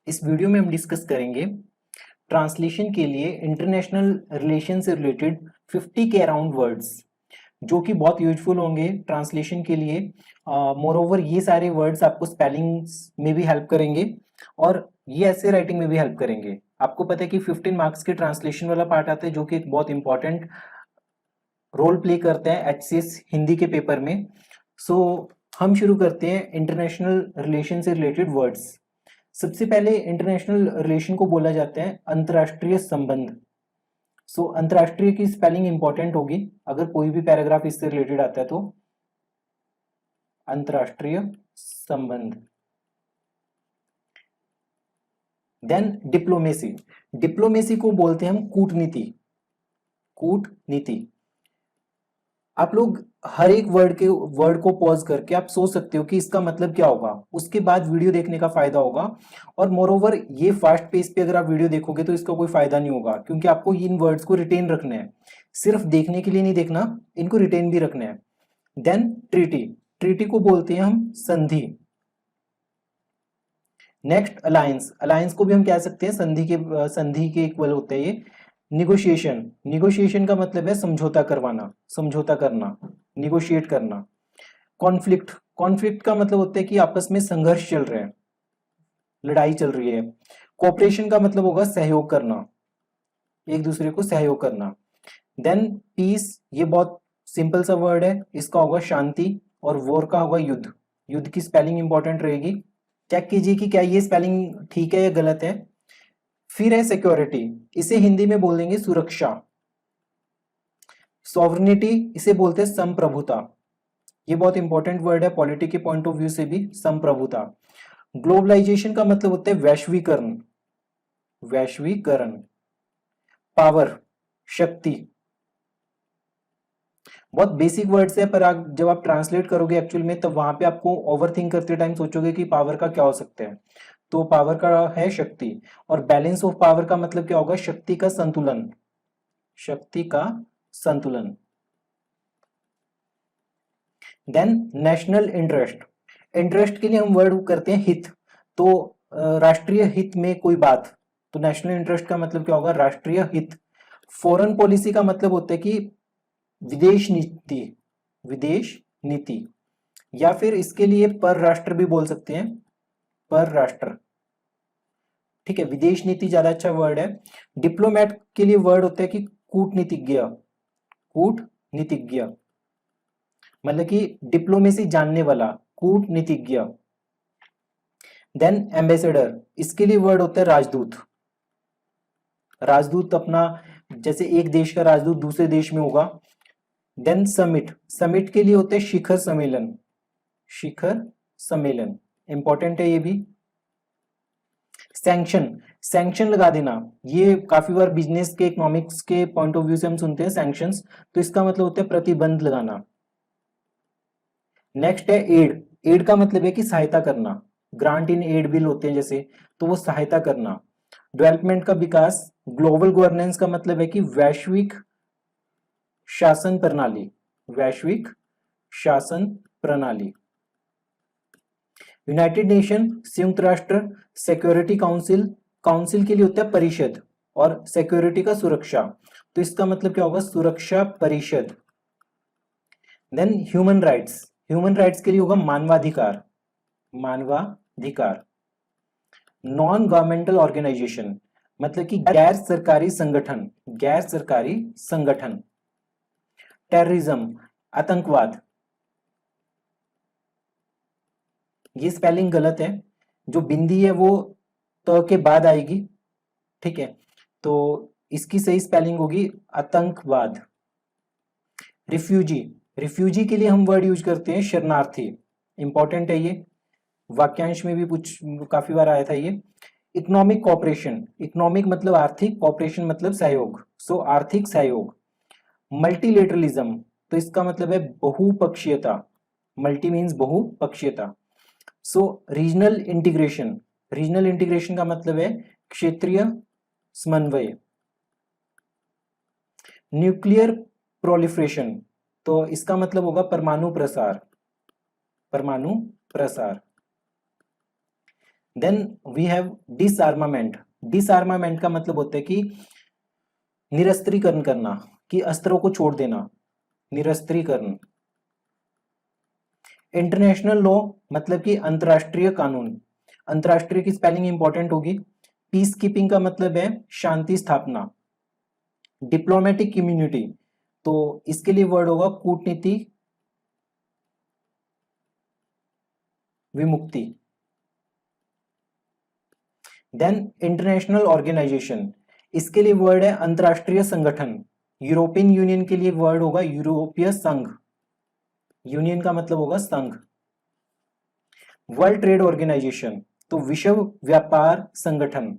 इस वीडियो में हम डिस्कस करेंगे ट्रांसलेशन के लिए इंटरनेशनल रिलेशन से रिलेटेड 50 के अराउंड वर्ड्स जो कि बहुत यूजफुल होंगे ट्रांसलेशन के लिए। मोर ओवर ये सारे वर्ड्स आपको स्पेलिंग्स में भी हेल्प करेंगे और ये ऐसे राइटिंग में भी हेल्प करेंगे। आपको पता है कि 15 मार्क्स के ट्रांसलेशन वाला पार्ट आता है जो कि एक बहुत इंपॉर्टेंट रोल प्ले करता है एचसीएस हिंदी के पेपर में। सो हम शुरू करते हैं इंटरनेशनल रिलेशन से रिलेटेड वर्ड्स। सबसे पहले इंटरनेशनल रिलेशन को बोला जाता है अंतरराष्ट्रीय संबंध। सो अंतरराष्ट्रीय की स्पेलिंग इंपॉर्टेंट होगी अगर कोई भी पैराग्राफ इससे रिलेटेड आता है तो अंतरराष्ट्रीय संबंध। Then diplomacy. डिप्लोमेसी को बोलते हैं हम कूटनीति। कूटनीति। आप लोग हर एक वर्ड को पॉज करके आप सोच सकते हो कि इसका मतलब क्या होगा, उसके बाद वीडियो देखने का फायदा होगा। और मोरोवर ये फास्ट पेस पे अगर आप वीडियो देखोगे तो इसका कोई फायदा नहीं होगा, क्योंकि आपको इन वर्ड्स को रिटेन रखना है, सिर्फ देखने के लिए नहीं देखना, इनको रिटेन भी रखना है। Then treaty. ट्रीटी को बोलते हैं हम संधि। Next alliance. अलायंस को भी हम कह सकते हैं संधि के इक्वल होता है ये। निगोशिएशन। निगोशिएशन का मतलब है समझौता करवाना, समझौता करना, निगोशिएट करना। कॉन्फ्लिक्ट। कॉन्फ्लिक्ट का मतलब होता है कि आपस में संघर्ष चल रहे हैं, लड़ाई चल रही है। कोऑपरेशन का मतलब होगा सहयोग करना, एक दूसरे को सहयोग करना। देन पीस, ये बहुत सिंपल सा वर्ड है, इसका होगा शांति, और वॉर का होगा युद्ध। युद्ध की स्पेलिंग इंपॉर्टेंट रहेगी, चेक कीजिए कि क्या ये स्पेलिंग ठीक है या गलत है। फिर है सिक्योरिटी, इसे हिंदी में बोल देंगे सुरक्षा। सॉवरेनिटी, इसे बोलते हैं संप्रभुता, ये बहुत इंपॉर्टेंट वर्ड है पॉलिटी के पॉइंट ऑफ व्यू से भी, संप्रभुता। ग्लोबलाइजेशन का मतलब होता है वैश्वीकरण, वैश्वीकरण। पावर, शक्ति। बहुत बेसिक वर्ड्स है, पर जब आप ट्रांसलेट करोगे एक्चुअल में तब वहां पे आपको ओवरथिंक करते टाइम सोचोगे कि पावर का क्या हो सकता है। तो पावर का है शक्ति। और बैलेंस ऑफ पावर का मतलब क्या होगा, शक्ति का संतुलन, शक्ति का संतुलन। Then national interest. इंटरेस्ट के लिए हम वर्ड करते हैं हित। तो राष्ट्रीय हित में कोई बात, तो नेशनल इंटरेस्ट का मतलब क्या होगा, राष्ट्रीय हित। फॉरेन पॉलिसी का मतलब होता है कि विदेश नीति, विदेश नीति, या फिर इसके लिए परराष्ट्र भी बोल सकते हैं, परराष्ट्र। ठीक है, विदेश नीति ज्यादा अच्छा वर्ड है। डिप्लोमेट के लिए वर्ड होता है कि कूटनीतिज्ञ, कूटनीतिज्ञ मतलब कि डिप्लोमेसी जानने वाला, कूटनीतिज्ञ। देन एम्बेसडर, इसके लिए वर्ड होता है राजदूत। राजदूत अपना, जैसे एक देश का राजदूत दूसरे देश में होगा। Then summit. समिट के लिए होते हैं शिखर सम्मेलन, शिखर सम्मेलन, इंपॉर्टेंट है ये भी। सैंक्शन। सैंक्शन लगा देना, ये काफी बार बिजनेस के, इकोनॉमिक्स के पॉइंट ऑफ व्यू से हम सुनते हैं सैंक्शंस, तो इसका मतलब होता है प्रतिबंध लगाना। नेक्स्ट है एड। एड का मतलब है कि सहायता करना, ग्रांट इन एड बिल होते हैं जैसे, तो वो सहायता करना। डेवलपमेंट का विकास। ग्लोबल गवर्नेंस का मतलब है कि वैश्विक शासन प्रणाली, वैश्विक शासन प्रणाली। यूनाइटेड नेशन, संयुक्त राष्ट्र। सिक्योरिटी काउंसिल, काउंसिल के लिए होता है परिषद, और सिक्योरिटी का सुरक्षा, तो इसका मतलब क्या होगा, सुरक्षा परिषद। Then human rights. Human rights के लिए होगा मानवाधिकार, मानवाधिकार। नॉन गवर्नमेंटल ऑर्गेनाइजेशन मतलब कि गैर सरकारी संगठन, गैर सरकारी संगठन। टेररिज्म, आतंकवाद, ये स्पेलिंग गलत है, जो बिंदी है वो त के बाद आएगी, ठीक है, तो इसकी सही स्पेलिंग होगी आतंकवाद। रिफ्यूजी। रिफ्यूजी के लिए हम वर्ड यूज करते हैं शरणार्थी, इंपॉर्टेंट है ये, वाक्यांश में भी कुछ काफी बार आया था ये। Economic cooperation. इकोनॉमिक मतलब आर्थिक, कॉपरेशन मतलब सहयोग, सो आर्थिक सहयोग। मल्टीलेटरलिज्म, तो इसका मतलब है बहुपक्षीयता, मल्टी मीन्स बहुपक्षीयता। सो रीजनल इंटीग्रेशन। रीजनल इंटीग्रेशन का मतलब है क्षेत्रीय समन्वय। न्यूक्लियर प्रोलिफरेशन, तो इसका मतलब होगा परमाणु प्रसार, परमाणु प्रसार। Then we have disarmament. Disarmament का मतलब होता है कि निरस्त्रीकरण करना, कि अस्त्रों को छोड़ देना, निरस्त्रीकरण। इंटरनेशनल लॉ मतलब कि अंतरराष्ट्रीय कानून। अंतरराष्ट्रीय की स्पेलिंग इंपॉर्टेंट होगी। पीस कीपिंग का मतलब है शांति स्थापना। डिप्लोमेटिक इम्यूनिटी, तो इसके लिए वर्ड होगा कूटनीति विमुक्ति। देन इंटरनेशनल ऑर्गेनाइजेशन, इसके लिए वर्ड है अंतरराष्ट्रीय संगठन। यूरोपियन यूनियन के लिए वर्ड होगा यूरोपीय संघ। यूनियन का मतलब होगा संघ। वर्ल्ड ट्रेड ऑर्गेनाइजेशन, तो विश्व व्यापार संगठन।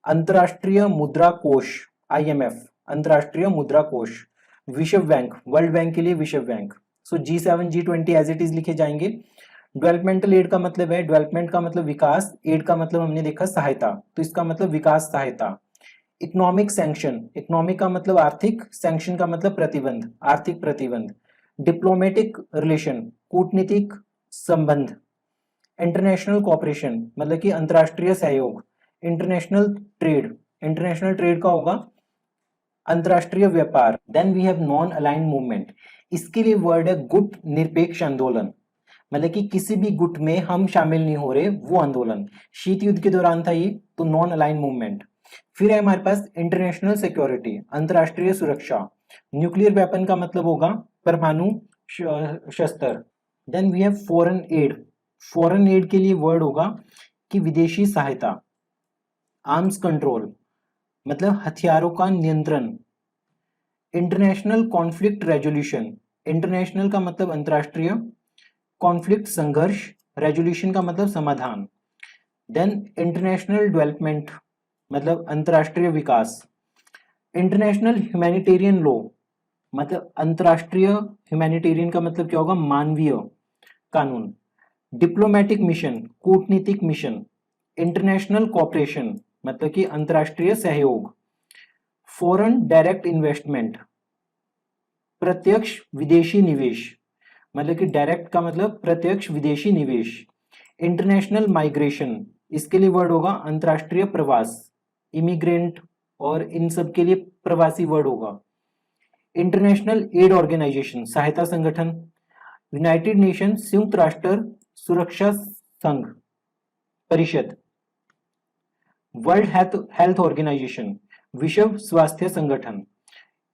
अंतरराष्ट्रीय मुद्रा कोष IMF, अंतरराष्ट्रीय मुद्रा कोष। विश्व बैंक, वर्ल्ड बैंक के लिए विश्व bank. So G7 G20 as it is लिखे जाएंगे। डेवलपमेंटल एड का मतलब है, डेवलपमेंट का मतलब विकास, एड का मतलब हमने देखा सहायता, तो इसका मतलब विकास सहायता। इकोनॉमिक सैंक्शन, इकोनॉमिक का मतलब आर्थिक, सैंक्शन का मतलब प्रतिबंध, आर्थिक प्रतिबंध। डिप्लोमेटिक रिलेशन, कूटनीतिक संबंध। इंटरनेशनल कोऑपरेशन मतलब कि अंतरराष्ट्रीय सहयोग। इंटरनेशनल ट्रेड, इंटरनेशनल ट्रेड का होगा अंतरराष्ट्रीय व्यापार। Then we have non aligned movement, इसके लिए वर्ड है गुट निरपेक्ष आंदोलन, मतलब कि किसी भी गुट में हम शामिल नहीं हो रहे, वो आंदोलन। शीत युद्ध के दौरान था ये, तो नॉन अलाइंड मूवमेंट। फिर है हमारे पास इंटरनेशनल सिक्योरिटी, अंतरराष्ट्रीय सुरक्षा। न्यूक्लियर वेपन का मतलब होगा परमाणु शस्त्र। Then we have foreign aid, foreign aid के लिए वर्ड होगा कि विदेशी सहायता। आर्म्स कंट्रोल मतलब हथियारों का नियंत्रण। इंटरनेशनल कॉन्फ्लिक्ट रेजोल्यूशन, इंटरनेशनल का मतलब अंतरराष्ट्रीय, कॉन्फ्लिक्ट संघर्ष, रेजोल्यूशन का मतलब समाधान। देन इंटरनेशनल डेवलपमेंट मतलब अंतरराष्ट्रीय विकास। इंटरनेशनल ह्यूमैनिटेरियन लॉ मतलब अंतरराष्ट्रीय ह्यूमैनिटेरियन का मतलब क्या होगा, मानवीय कानून। डिप्लोमेटिक मिशन, कूटनीतिक मिशन। इंटरनेशनल कोऑपरेशन मतलब कि अंतरराष्ट्रीय सहयोग। फॉरेन डायरेक्ट इन्वेस्टमेंट, प्रत्यक्ष विदेशी निवेश, मतलब कि डायरेक्ट का मतलब प्रत्यक्ष विदेशी निवेश। इंटरनेशनल माइग्रेशन, इसके लिए वर्ड होगा अंतरराष्ट्रीय प्रवास, इमिग्रेंट और इन सब के लिए प्रवासी वर्ड होगा। इंटरनेशनल एड ऑर्गेनाइजेशन, सहायता संगठन। यूनाइटेड नेशन, संयुक्त राष्ट्र सुरक्षा संघ परिषद। वर्ल्ड हेल्थ ऑर्गेनाइजेशन, विश्व स्वास्थ्य संगठन।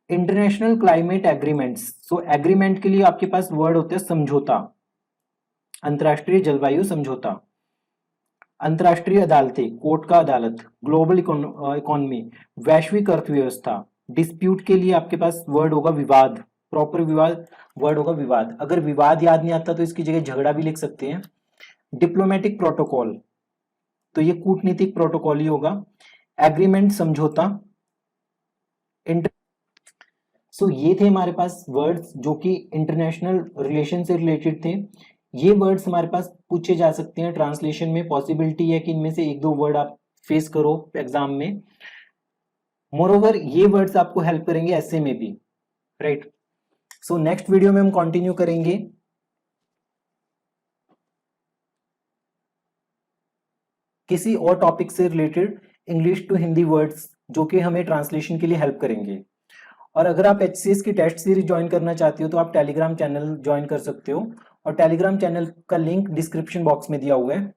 इंटरनेशनल क्लाइमेट एग्रीमेंट्स, सो एग्रीमेंट के लिए आपके पास वर्ड होते हैं समझौता, अंतरराष्ट्रीय जलवायु समझौता। अंतरराष्ट्रीय अदालतें, कोर्ट का अदालत। ग्लोबल इकोनॉमी, वैश्विक अर्थव्यवस्था। डिस्प्यूट के लिए आपके पास वर्ड होगा विवाद, प्रॉपर विवाद वर्ड होगा विवाद। अगर विवाद याद नहीं आता तो इसकी जगह झगड़ा भी लिख सकते हैं। डिप्लोमेटिक प्रोटोकॉल, तो ये कूटनीतिक प्रोटोकॉल ही होगा। एग्रीमेंट समझौता। सो ये थे हमारे पास वर्ड्स जो कि इंटरनेशनल रिलेशन से रिलेटेड थे। ये वर्ड्स हमारे पास पूछे जा सकते हैं ट्रांसलेशन में, पॉसिबिलिटी है कि इनमें से एक दो वर्ड आप फेस करो एग्जाम में। मोरोवर ये वर्ड्स आपको हेल्प करेंगे ऐसे में भी, राइट। सो नेक्स्ट वीडियो में हम कंटिन्यू करेंगे किसी और टॉपिक से related English to Hindi words जो कि हमें ट्रांसलेशन के लिए हेल्प करेंगे। और अगर आप HCS की टेस्ट सीरीज ज्वाइन करना चाहते हो तो आप टेलीग्राम चैनल ज्वाइन कर सकते हो, और टेलीग्राम चैनल का लिंक डिस्क्रिप्शन बॉक्स में दिया हुआ है।